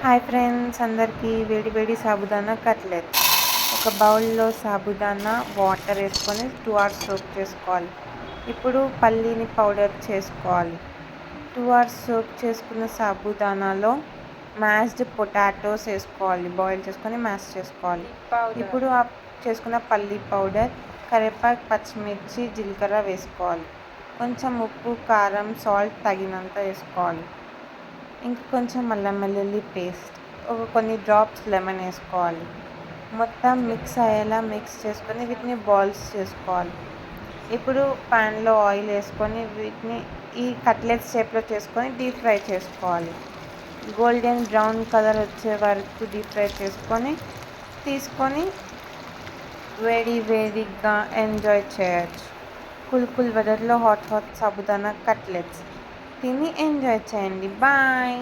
Hi friends, అందరికీ వేడి వేడి సాబుదానా కట్లెట్. ఒక బౌల్లో సాబుదానా వాటర్ వేసుకొని 2 hours సోక్ చేసుకోవాలి. ఇప్పుడు పల్లీని పౌడర్ చేసుకోవాలి. 2 hours సోక్ చేసుకున్న సాబుదానాలో మ్యాష్డ్ పొటాటోస్ వేసుకోవాలి. బాయిల్ చేసుకొని మ్యాష్ చేసుకోవాలి. ఇప్పుడు ఆ చేసుకున్న పల్లీ పౌడర్, కరివేపాకు, పచ్చిమిర్చి, జీలకర్ర వేసుకోవాలి. కొంచెం ఉప్పు, కారం, సాల్ట్ తగినంత వేసుకోవాలి. ఇంకా కొంచెం అల్లం వెల్లుల్లి పేస్ట్, కొన్ని డ్రాప్స్ లెమన్ వేసుకోవాలి. మొత్తం మిక్స్ అయ్యేలా మిక్స్ చేసుకొని వీటిని బాల్స్ చేసుకోవాలి. ఇప్పుడు ప్యాన్లో ఆయిల్ వేసుకొని వీటిని ఈ కట్లెట్స్ షేప్లో చేసుకొని డీప్ ఫ్రై చేసుకోవాలి. గోల్డెన్ బ్రౌన్ కలర్ వచ్చే వరకు డీప్ ఫ్రై చేసుకొని తీసుకొని వేడిగా ఎంజాయ్ చేయొచ్చు. కూల్ వెదర్లో హాట్ సాబుదానా కట్లెట్స్ తిని ఎంజాయ్ చేయండి. బాయ్.